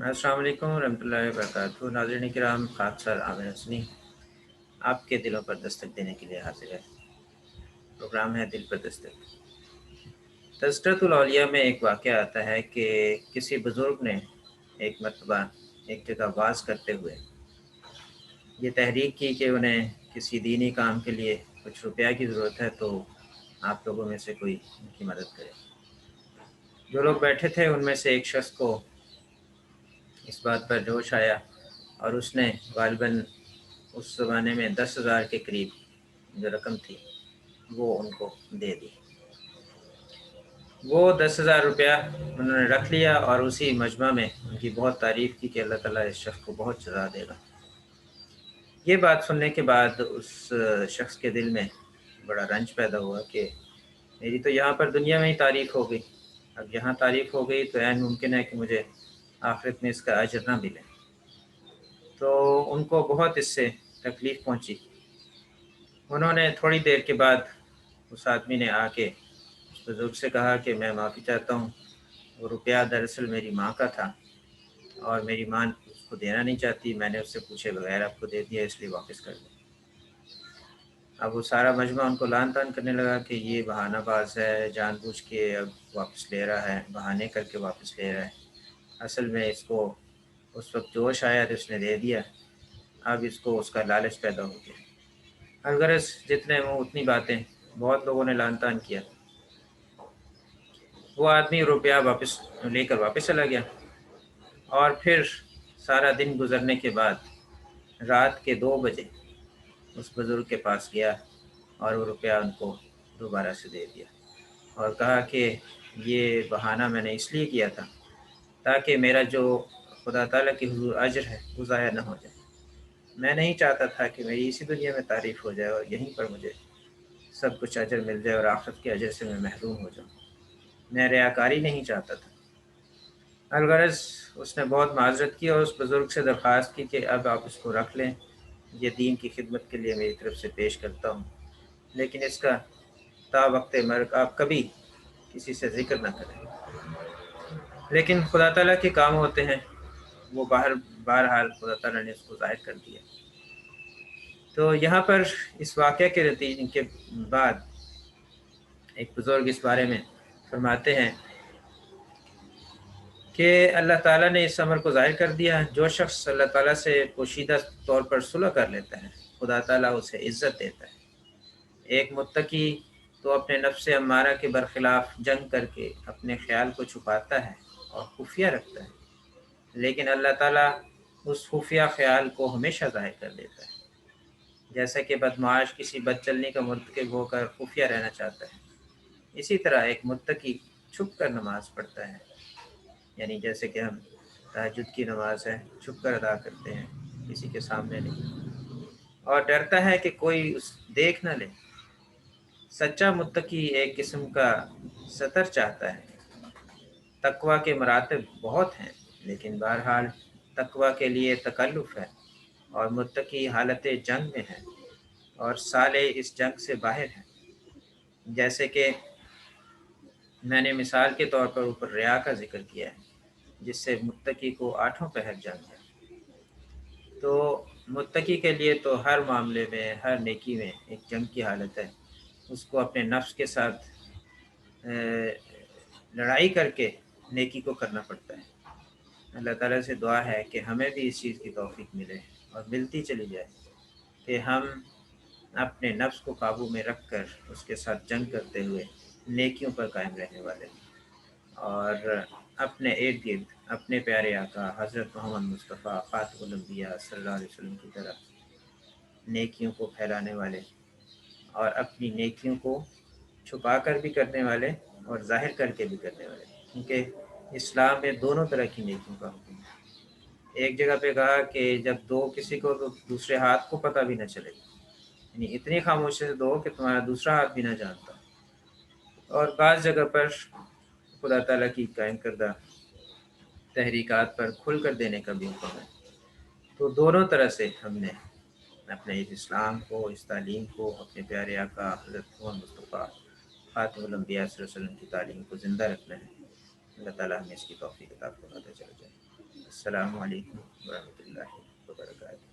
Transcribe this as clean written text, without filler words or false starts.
अस्सलाम वालेकुम रहमतुल्लाहि व बरकातहू। नाज़रीन किराम, खाक सर आमिर हसनी आपके दिलों पर दस्तक देने के लिए हाजिर है। प्रोग्राम है दिल पर दस्तक। तज़किरतुल औलिया में एक वाक़या आता है कि किसी बुज़ुर्ग ने एक मरतबा एक जगह वाज़ करते हुए ये तहरीक की कि उन्हें किसी दीनी काम के लिए कुछ रुपया की ज़रूरत है, तो आप लोगों में से कोई उनकी मदद करे। जो लोग बैठे थे उनमें से एक शख्स को इस बात पर जोश आया और उसने ग़ालिबन उस ज़माने में 10,000 के करीब जो रकम थी वो उनको दे दी। वो 10,000 रुपया उन्होंने रख लिया और उसी मजमा में उनकी बहुत तारीफ़ की कि अल्लाह ताला इस शख्स को बहुत सज़ा देगा। ये बात सुनने के बाद उस शख्स के दिल में बड़ा रंज पैदा हुआ कि मेरी तो यहाँ पर दुनिया में ही तारीफ़ हो गई, अब यहाँ तारीफ़ हो गई तो ऐन मुमकिन है कि मुझे आखिरत में इसका अजर ना मिले। तो उनको बहुत इससे तकलीफ़ पहुँची। उन्होंने थोड़ी देर के बाद उस आदमी ने आके उस बुज़ुर्ग से कहा कि मैं माफ़ी चाहता हूँ, वो रुपया दरअसल मेरी माँ का था और मेरी माँ उसको देना नहीं चाहती, मैंने उससे पूछे बगैर आपको दे दिया, इसलिए वापस कर दें। अब वो सारा मजमा उनको लान तान करने लगा कि ये बहानाबाज़ है, जानबूझ के अब वापस ले रहा है, बहाने करके वापस ले रहा है। असल में इसको उस वक्त जोश आया तो उसने दे दिया, अब इसको उसका लालच पैदा हो गया। अलगरज जितने मुँह उतनी बातें, बहुत लोगों ने लान तान किया। वो आदमी रुपया वापस लेकर वापस चला गया और फिर सारा दिन गुजरने के बाद रात के 2 बजे उस बुज़ुर्ग के पास गया और वो रुपया उनको दोबारा से दे दिया और कहा कि ये बहाना मैंने इसलिए किया था ताकि मेरा जो खुदा ताला की हुज़ूर अजर है वो ज़ाया ना हो जाए। मैं नहीं चाहता था कि मेरी इसी दुनिया में तारीफ़ हो जाए और यहीं पर मुझे सब कुछ अजर मिल जाए और आखिरत के अजर से मैं महरूम हो जाऊँ। मैं रियाकारी नहीं चाहता था। अलगरज उसने बहुत माज़रत की और उस बुज़ुर्ग से दरख्वास्त की कि अब आप इसको रख लें, ये दीन की खिदमत के लिए मेरी तरफ से पेश करता हूँ, लेकिन इसका ता वक्त मर्ग आप कभी किसी से ज़िक्र ना करें। लेकिन खुदा ताला के काम होते हैं, वो बहरहाल खुदा ताला ने उसको ज़ाहिर कर दिया। तो यहाँ पर इस वाक़या के नतीजे के बाद एक बुज़ुर्ग इस बारे में फरमाते हैं कि अल्लाह ताला ने इस अमर को ज़ाहिर कर दिया। जो शख्स अल्लाह ताला से पोशीदा तौर पर सुलह कर लेता है, खुदा ताला उसे इज़्ज़त देता है। एक मुत्तकी तो अपने नफ्स अम्मारा के बरखिलाफ जंग करके अपने ख्याल को छुपाता है और खुफिया रखता है, लेकिन अल्लाह ताला उस खुफिया ख्याल को हमेशा ज़ाहिर कर देता है। जैसा कि बदमाश किसी बदचलनी का मुर्तकिब होकर खुफिया रहना चाहता है, इसी तरह एक मुत्तकी छुप कर नमाज़ पढ़ता है, यानी जैसे कि हम तहज्जुद की नमाज है छुप कर अदा करते हैं, किसी के सामने नहीं, और डरता है कि कोई उस देख न ले। सच्चा मुत्तकी एक किस्म का सतर चाहता है। तकवा के मरातब बहुत हैं, लेकिन बहरहाल तकवा के लिए तकल्लुफ़ है और मुत्तकी हालत जंग में है और साले इस जंग से बाहर हैं। जैसे कि मैंने मिसाल के तौर पर ऊपर रिया का जिक्र किया है, जिससे मुत्तकी को आठों पहर जंग है। तो मुत्तकी के लिए तो हर मामले में, हर नेकी में एक जंग की हालत है। उसको अपने नफ्स के साथ लड़ाई करके नेकी को करना पड़ता है। अल्लाह ताला से दुआ है कि हमें भी इस चीज़ की तौफीक मिले और मिलती चली जाए कि हम अपने नफ्स को काबू में रख कर उसके साथ जंग करते हुए नेकियों पर कायम रहने वाले और अपने इर्द गिर्द अपने प्यारे आका हज़रत मोहम्मद मुस्तफ़ा ख़ातमुल अंबिया सल्लल्लाहु अलैहि वसल्लम की तरह नेकियों को फैलाने वाले और अपनी नेकियों को छुपा कर भी करने वाले और ज़ाहिर करके भी करने वाले, क्योंकि इस्लाम में दोनों तरह की नेकियों का हुक्म है। एक जगह पे कहा कि जब दो किसी को तो दूसरे हाथ को पता भी न चले, यानी इतनी खामोशी से दो कि तुम्हारा दूसरा हाथ भी ना जानता। और बाज़ जगह पर खुदा ताला की कायम करदा तहरीकात पर खुल कर देने का भी हुक्म है। तो दोनों तरह से हमने अपने इस इस्लाम को, इस तालीम को, अपने प्यारे आका हज़रत मोहम्मद मुस्तफ़ा ख़ातमुल अंबिया सल्लल्लाहु अलैहि वसल्लम की तालीम को ज़िंदा रखना है। अल्लाह ताला हमें इसकी तौफ़ीक़ अता फरमाता चला जाए। السلام علیکم ورحمۃ اللہ وبرکاتہ۔